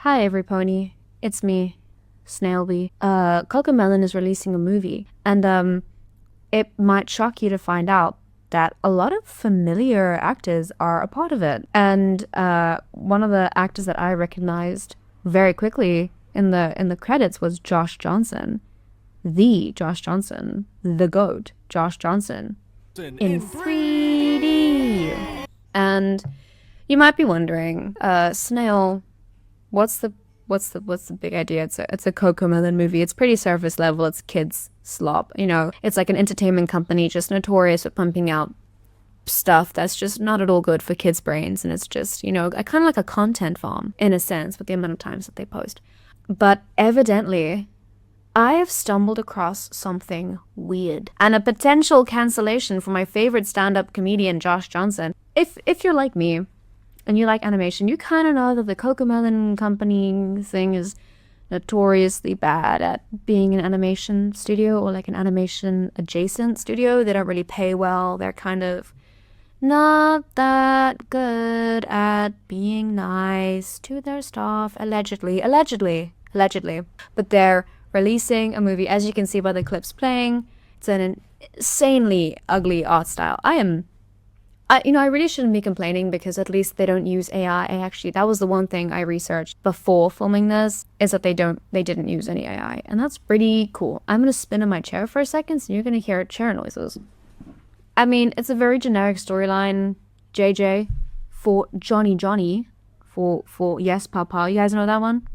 Hi, everypony. It's me, Snailby. Cocomelon is releasing a movie, and it might shock you to find out that a lot of familiar actors are a part of it. And one of the actors that I recognized very quickly in the credits was Josh Johnson, the Josh Johnson, the GOAT, Josh Johnson, in 3D. And you might be wondering, Snail, what's the big idea? It's a Cocomelon movie. It's pretty surface level. It's kids slop. It's like an entertainment company just notorious for pumping out stuff that's just not at all good for kids' brains, and it's just kind of like a content farm in a sense with the amount of times that they post. But evidently, I have stumbled across something weird and a potential cancellation for my favorite stand-up comedian, Josh Johnson. If you're like me and you like animation, you kind of know that the Cocomelon company thing is notoriously bad at being an animation studio or like an animation adjacent studio. They don't really pay well. They're kind of not that good at being nice to their staff, allegedly. But they're releasing a movie, as you can see by the clips playing. It's an insanely ugly art style. I really shouldn't be complaining because at least they don't use AI. That was the one thing I researched before filming this, is that they didn't use any AI. And that's pretty cool. I'm going to spin in my chair for a second, so you're going to hear chair noises. I mean, it's a very generic storyline. JJ for Johnny for Yes Papa. You guys know that one?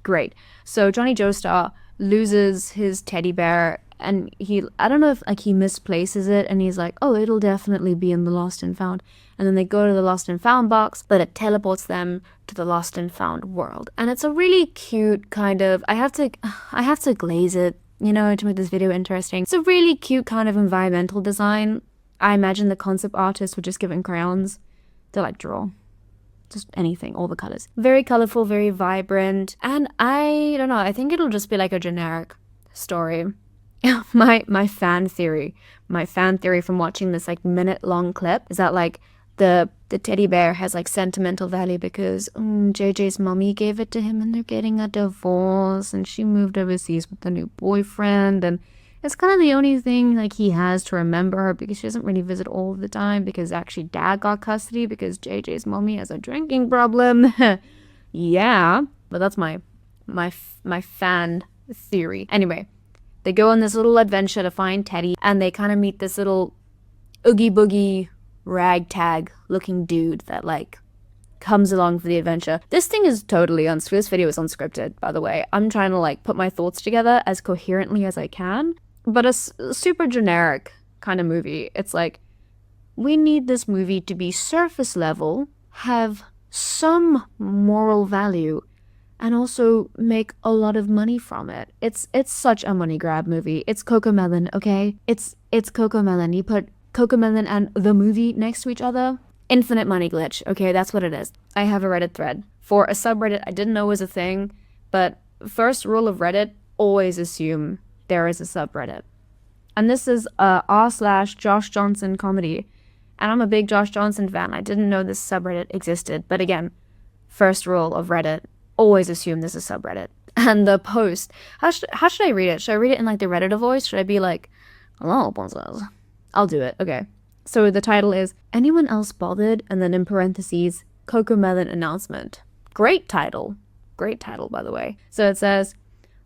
Great. So Johnny Joestar loses his teddy bear, and I don't know if he misplaces it, and he's like, oh, it'll definitely be in the lost and found. And then they go to the lost and found box, but it teleports them to the lost and found world. And it's a really cute kind of, I have to glaze it, to make this video interesting. It's a really cute kind of environmental design. I imagine the concept artists were just given crayons to draw. Just anything, all the colors. Very colorful, very vibrant, and I don't know, I think it'll just be like a generic story. my fan theory from watching this minute-long clip is that the teddy bear has sentimental value because JJ's mommy gave it to him and they're getting a divorce and she moved overseas with a new boyfriend, and it's kind of the only thing he has to remember her because she doesn't really visit all the time because actually dad got custody because JJ's mommy has a drinking problem. Yeah, but that's my fan theory. Anyway, they go on this little adventure to find Teddy, and they kind of meet this little oogie boogie ragtag looking dude that comes along for the adventure. This thing is totally this video is unscripted, by the way. I'm trying to put my thoughts together as coherently as I can, but a super generic kind of movie. It's we need this movie to be surface level, have some moral value, and also make a lot of money from it. It's such a money grab movie. It's Cocomelon, okay? It's Cocomelon. You put Cocomelon and the movie next to each other, infinite money glitch, okay? That's what it is. I have a Reddit thread for a subreddit I didn't know was a thing, but first rule of Reddit, always assume there is a subreddit. And this is r/Josh Johnson comedy. And I'm a big Josh Johnson fan. I didn't know this subreddit existed. But again, first rule of Reddit, always assume there's a subreddit. And the post, how should I read it? Should I read it in the Redditor voice? Should I be hello, princess? I'll do it, okay. So the title is, anyone else bothered? And then in parentheses, Cocomelon announcement. Great title, by the way. So it says,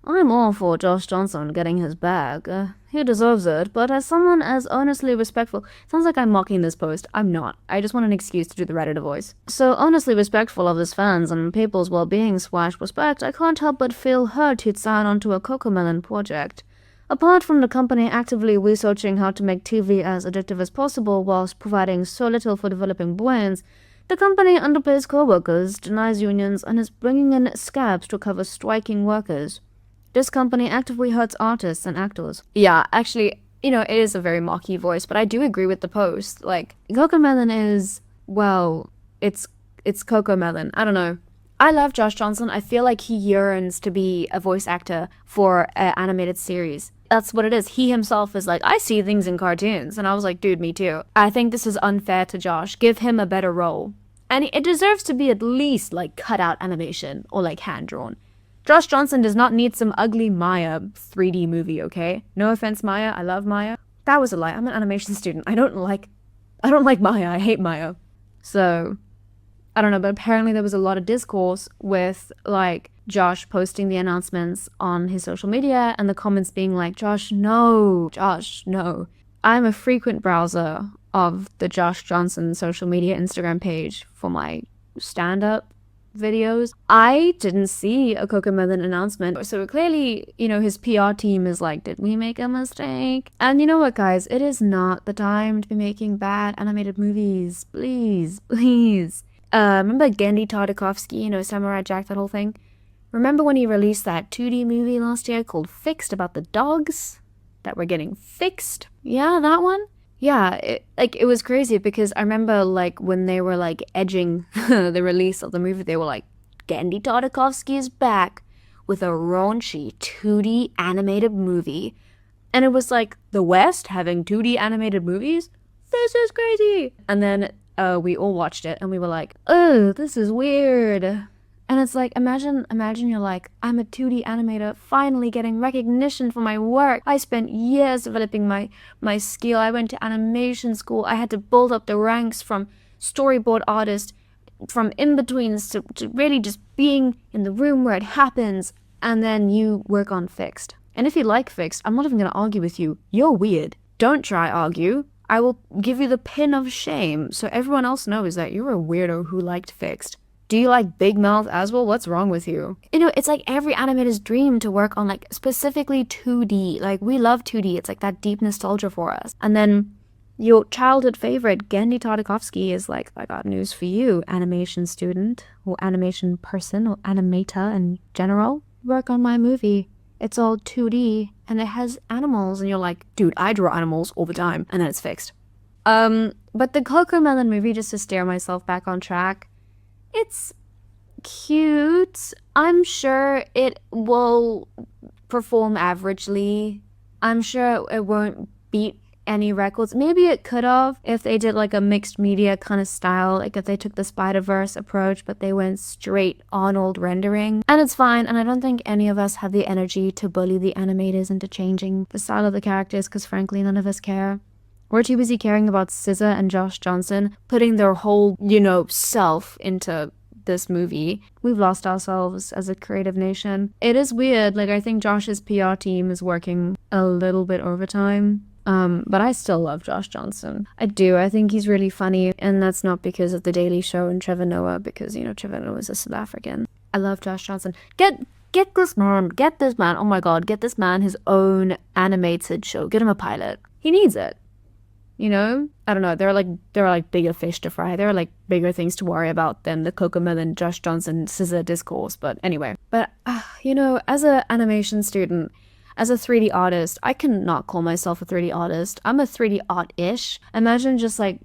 I'm all for Josh Johnson getting his bag. He deserves it, but as someone as honestly respectful... Sounds like I'm mocking this post. I'm not. I just want an excuse to do the Redditor voice. So honestly respectful of his fans and people's well-being / respect, I can't help but feel hurt he'd sign onto a Cocomelon project. Apart from the company actively researching how to make TV as addictive as possible whilst providing so little for developing brains, the company underpays co-workers, denies unions, and is bringing in scabs to cover striking workers. This company actively hurts artists and actors. Yeah, actually, it is a very mocky voice, but I do agree with the post. Cocomelon is, well, it's Cocomelon. I don't know. I love Josh Johnson. I feel like he yearns to be a voice actor for an animated series. That's what it is. He himself is I see things in cartoons. And I was like, dude, me too. I think this is unfair to Josh. Give him a better role. And it deserves to be at least like cutout animation or like hand drawn. Josh Johnson does not need some ugly Maya 3D movie, okay? No offense, Maya. I love Maya. That was a lie. I'm an animation student. I don't like Maya. I hate Maya. So, I don't know, but apparently there was a lot of discourse with like Josh posting the announcements on his social media and the comments being like, Josh, no. I'm a frequent browser of the Josh Johnson social media Instagram page for my stand-up videos. I didn't see a Cocomelon announcement, so clearly, you know, his PR team is like, did we make a mistake? And you know what, guys, it is not the time to be making bad animated movies. Please. Remember Gendy Tartakovsky, you know, Samurai Jack, that whole thing? Remember when he released that 2D movie last year called Fixed about the dogs that were getting fixed? Yeah, that one? Yeah, it was crazy because I remember like when they were like edging the release of the movie, they were like, Gendy Tartakovsky is back with a raunchy 2D animated movie. And it was like, the West having 2D animated movies? This is crazy! And then we all watched it and we were like, oh, this is weird. And it's like, imagine you're like, I'm a 2D animator, finally getting recognition for my work. I spent years developing my skill. I went to animation school. I had to build up the ranks from storyboard artist, from in-betweens to really just being in the room where it happens. And then you work on Fixed. And if you like Fixed, I'm not even going to argue with you. You're weird. Don't try argue. I will give you the pin of shame so everyone else knows that you're a weirdo who liked Fixed. Do you like Big Mouth as well? What's wrong with you? You know, it's like every animator's dream to work on like specifically 2D. Like we love 2D. It's like that deep nostalgia for us. And then your childhood favorite, Gendy Tartakovsky, is like, I got news for you, animation student or animation person or animator in general. Work on my movie. It's all 2D and it has animals. And you're like, dude, I draw animals all the time. And then it's fixed. But the Cocomelon movie, just to steer myself back on track, it's cute. I'm sure it will perform averagely. I'm sure it won't beat any records. Maybe it could have if they did like a mixed media kind of style, like if they took the Spider-Verse approach, but they went straight Arnold rendering. And it's fine, and I don't think any of us have the energy to bully the animators into changing the style of the characters, because frankly, none of us care. We're too busy caring about SZA and Josh Johnson putting their whole, you know, self into this movie. We've lost ourselves as a creative nation. It is weird. Like, I think Josh's PR team is working a little bit overtime. But I still love Josh Johnson. I do. I think he's really funny. And that's not because of The Daily Show and Trevor Noah, because, you know, Trevor Noah is a South African. I love Josh Johnson. Get this man. Oh my God. Get this man his own animated show. Get him a pilot. He needs it. You know, I don't know. There are like bigger fish to fry. There are like bigger things to worry about than the Cocomelon, Josh Johnson, SZA discourse. But anyway, you know, as an animation student, as a 3D artist, I cannot call myself a 3D artist. I'm a 3D art-ish. Imagine just like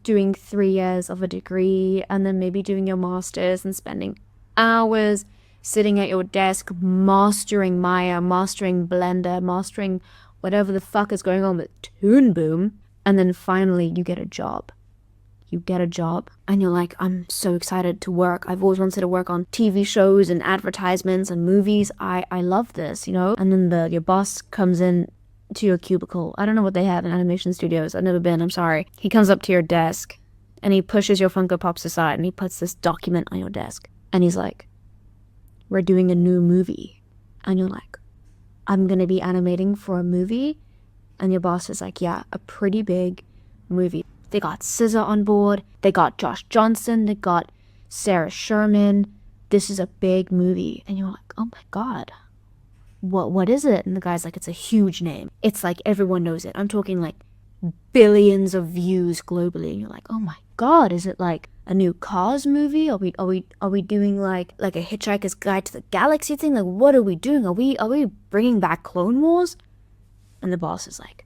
doing 3 years of a degree and then maybe doing your master's and spending hours sitting at your desk mastering Maya, mastering Blender, mastering whatever the fuck is going on with Toon Boom. And then finally you get a job. You get a job and you're like, I'm so excited to work. I've always wanted to work on TV shows and advertisements and movies. I love this, you know? And then your boss comes in to your cubicle. I don't know what they have in animation studios. I've never been, I'm sorry. He comes up to your desk and he pushes your Funko Pops aside and he puts this document on your desk. And he's like, we're doing a new movie. And you're like, I'm gonna be animating for a movie? And your boss is like, yeah, a pretty big movie. They got SZA on board. They got Josh Johnson. They got Sarah Sherman. This is a big movie. And you're like, oh my God, what is it? And the guy's like, it's a huge name. It's like everyone knows it. I'm talking like billions of views globally. And you're like, oh my God, is it like a new Cars movie? Are we doing like a Hitchhiker's Guide to the Galaxy thing? Like, what are we doing? Are we bringing back Clone Wars? And the boss is like,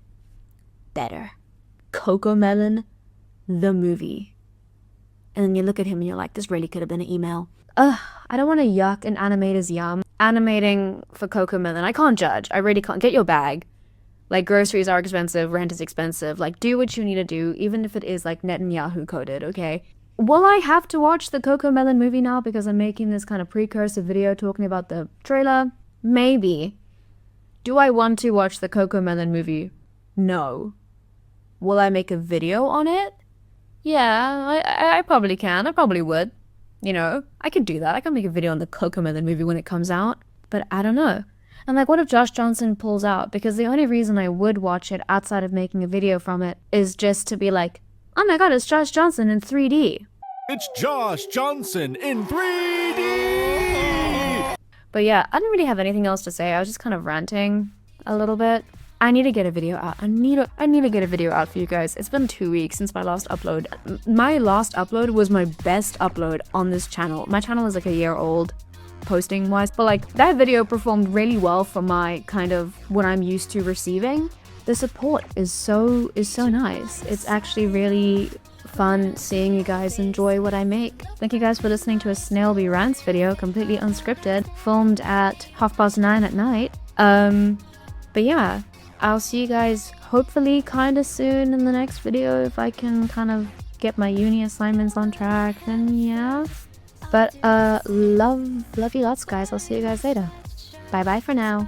better. Cocomelon, the movie. And then you look at him and you're like, this really could have been an email. I don't want to yuck an animator's yum. Animating for Cocomelon, I can't judge. I really can't. Get your bag. Like, groceries are expensive, rent is expensive. Like, do what you need to do, even if it is like Netanyahu coded, okay? Will I have to watch the Cocomelon movie now because I'm making this kind of precursor video talking about the trailer? Maybe. Do I want to watch the Cocomelon movie? No. Will I make a video on it? Yeah, I probably can. I probably would. You know, I could do that. I could make a video on the Cocomelon movie when it comes out. But I don't know. And like, what if Josh Johnson pulls out? Because the only reason I would watch it outside of making a video from it is just to be like, oh my god, it's Josh Johnson in 3D. It's Josh Johnson in 3D! But yeah, I didn't really have anything else to say. I was just kind of ranting a little bit. I need to get a video out. I need to get a video out for you guys. It's been 2 weeks since my last upload. My last upload was my best upload on this channel. My channel is like a year old posting wise, but like that video performed really well for my kind of what I'm used to receiving. The support is so nice. It's actually really fun seeing you guys enjoy what I make. Thank you guys for listening to a Snailby Rants video, completely unscripted, filmed at 9:30 at night. But yeah, I'll see you guys hopefully kind of soon in the next video if I can kind of get my uni assignments on track, then yeah. But love you lots, guys. I'll see you guys later. Bye bye for now.